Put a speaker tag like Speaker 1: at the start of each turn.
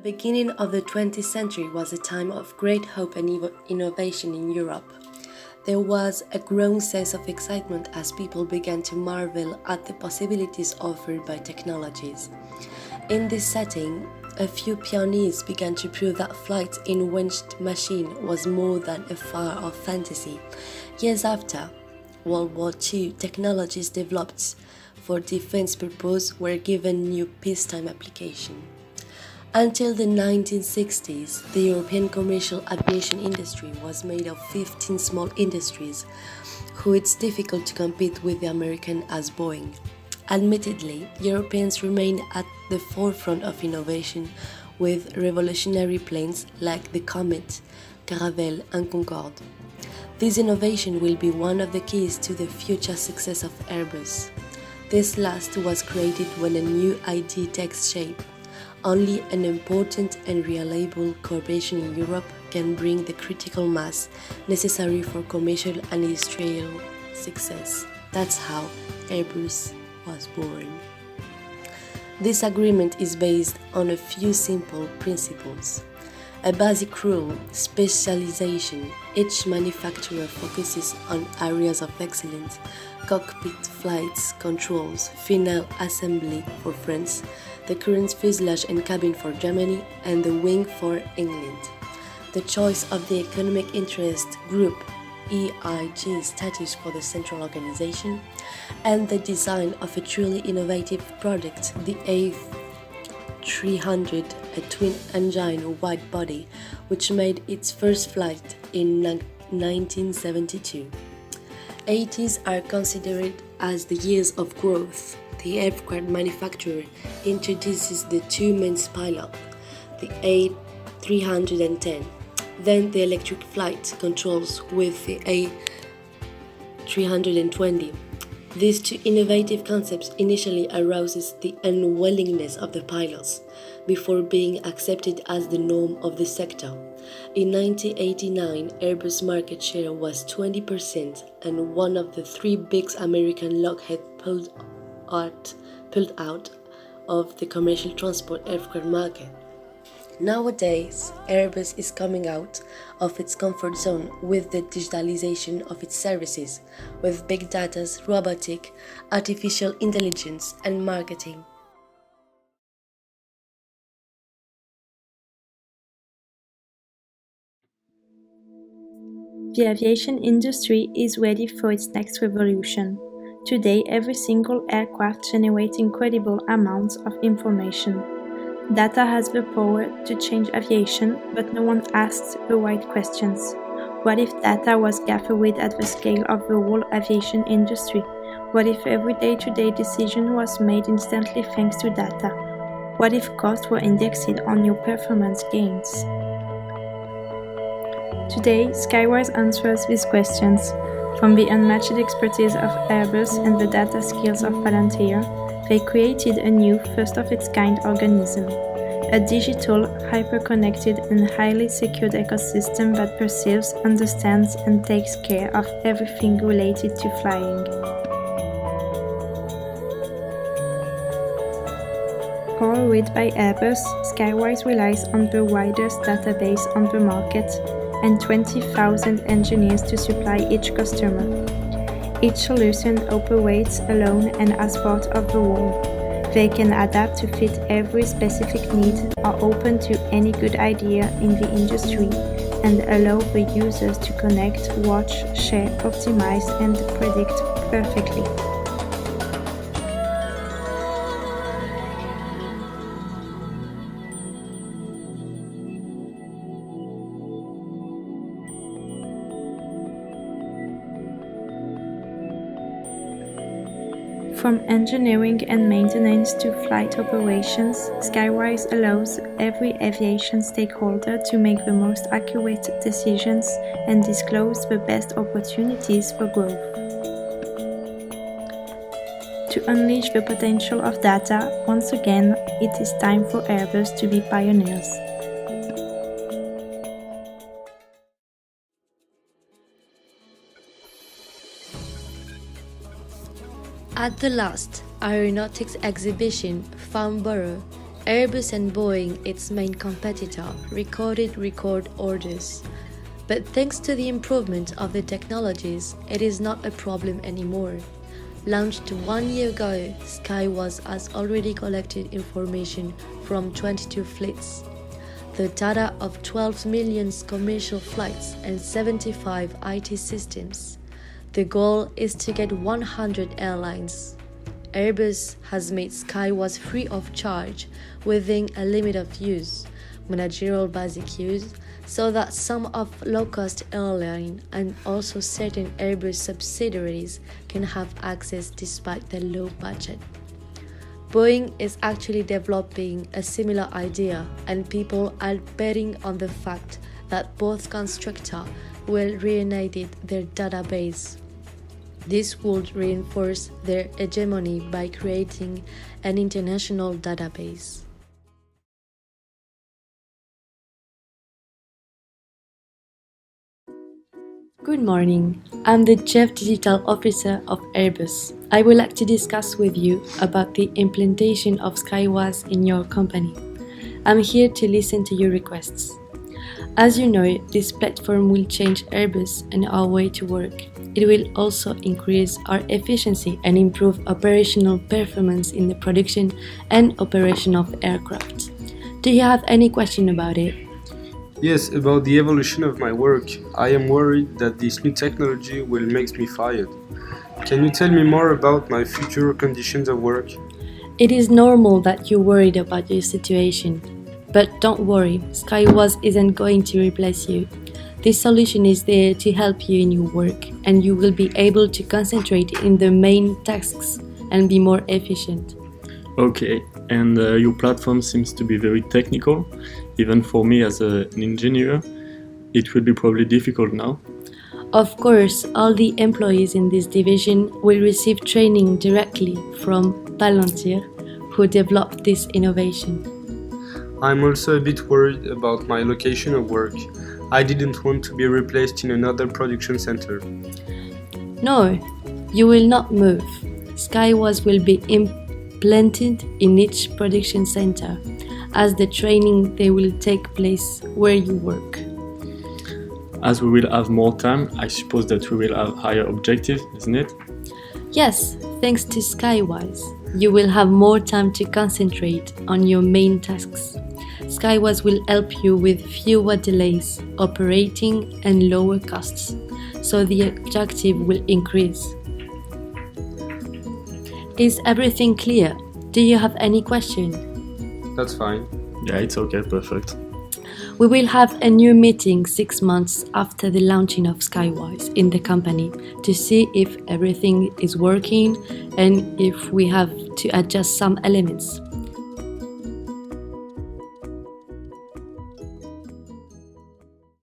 Speaker 1: Beginning of the 20th century was a time of great hope and innovation in Europe. There was a growing sense of excitement as people began to marvel at the possibilities offered by technologies. In this setting, a few pioneers began to prove that flight in winged machine was more than a far-off fantasy. Years after World War II, technologies developed for defense purposes were given new peacetime application. Until the 1960s, the European commercial aviation industry was made of 15 small industries, who it's difficult to compete with the American as Boeing. Admittedly, Europeans remained at the forefront of innovation with revolutionary planes like the Comet, Caravelle and Concorde. This innovation will be one of the keys to the future success of Airbus. This last was created when a new idea takes shape. Only an important and reliable cooperation in Europe can bring the critical mass necessary for commercial and industrial success. That's how Airbus was born. This agreement is based on a few simple principles. A basic rule, specialization. Each manufacturer focuses on areas of excellence: cockpit, flights, controls, final assembly for France, the current fuselage and cabin for Germany, and the wing for England. The choice of the Economic Interest Group EIG status for the central organization, and the design of a truly innovative product, the A300, a twin-engine wide-body, which made its first flight in 1972. 80s are considered as the years of growth. The aircraft manufacturer introduces the two main pilots, the A310, then the electric flight controls with the A320. These two innovative concepts initially arouses the unwillingness of the pilots, before being accepted as the norm of the sector. In 1989, Airbus market share was 20%, and one of the three big American Lockheed pulled out of the commercial transport aircraft market. Nowadays, Airbus is coming out of its comfort zone with the digitalization of its services, with big data, robotic, artificial intelligence, and marketing.
Speaker 2: The aviation industry is ready for its next revolution. Today, every single aircraft generates incredible amounts of information. Data has the power to change aviation, but no one asks the right questions. What if data was gathered at the scale of the whole aviation industry? What if every day-to-day decision was made instantly thanks to data? What if costs were indexed on your performance gains? Today, Skywise answers these questions. From the unmatched expertise of Airbus and the data skills of Palantir, they created a new, first-of-its-kind organism, a digital, hyper-connected and highly secured ecosystem that perceives, understands and takes care of everything related to flying. Powered by Airbus, Skywise relies on the widest database on the market and 20,000 engineers to supply each customer. Each solution operates alone and as part of the whole. They can adapt to fit every specific need, are open to any good idea in the industry, and allow the users to connect, watch, share, optimize, and predict perfectly. From engineering and maintenance to flight operations, Skywise allows every aviation stakeholder to make the most accurate decisions and disclose the best opportunities for growth. To unleash the potential of data, once again, it is time for Airbus to be pioneers.
Speaker 1: At the last aeronautics exhibition, Farnborough, Airbus and Boeing, its main competitor, recorded record orders. But thanks to the improvement of the technologies, it is not a problem anymore. Launched 1 year ago, Skywise has already collected information from 22 fleets. The data of 12 million commercial flights and 75 IT systems. The goal is to get 100 airlines. Airbus has made Skywise free of charge within a limit of use, managerial basic use, so that some of low-cost airline and also certain Airbus subsidiaries can have access despite their low budget. Boeing is actually developing a similar idea, and people are betting on the fact that both constructors will reunite their database. This would reinforce their hegemony by creating an international database. Good morning, I'm the Chief Digital Officer of Airbus. I would like to discuss with you about the implementation of Skywise in your company. I'm here to listen to your requests. As you know, this platform will change Airbus and our way to work. It will also increase our efficiency and improve operational performance in the production and operation of aircraft. Do you have any question about it?
Speaker 3: Yes, about the evolution of my work. I am worried that this new technology will make me fired. Can you tell me more about my future conditions of work?
Speaker 1: It is normal that you're worried about your situation. But don't worry, Skywise isn't going to replace you. This solution is there to help you in your work, and you will be able to concentrate in the main tasks and be more efficient.
Speaker 4: Okay, and your platform seems to be very technical. Even for me as an engineer, it will be probably difficult now.
Speaker 1: Of course, all the employees in this division will receive training directly from Palantir, who developed this innovation.
Speaker 3: I'm also a bit worried about my location of work. I didn't want to be replaced in another production center.
Speaker 1: No, you will not move. Skywise will be implanted in each production center, as the training they will take place where you work.
Speaker 4: As we will have more time, I suppose that we will have higher objectives, isn't it?
Speaker 1: Yes, thanks to Skywise, you will have more time to concentrate on your main tasks. Skywise will help you with fewer delays, operating and lower costs, so the objective will increase. Is everything clear? Do you have any question?
Speaker 3: That's fine.
Speaker 4: Yeah, it's okay, perfect.
Speaker 1: We will have a new meeting 6 months after the launching of Skywise in the company to see if everything is working and if we have to adjust some elements.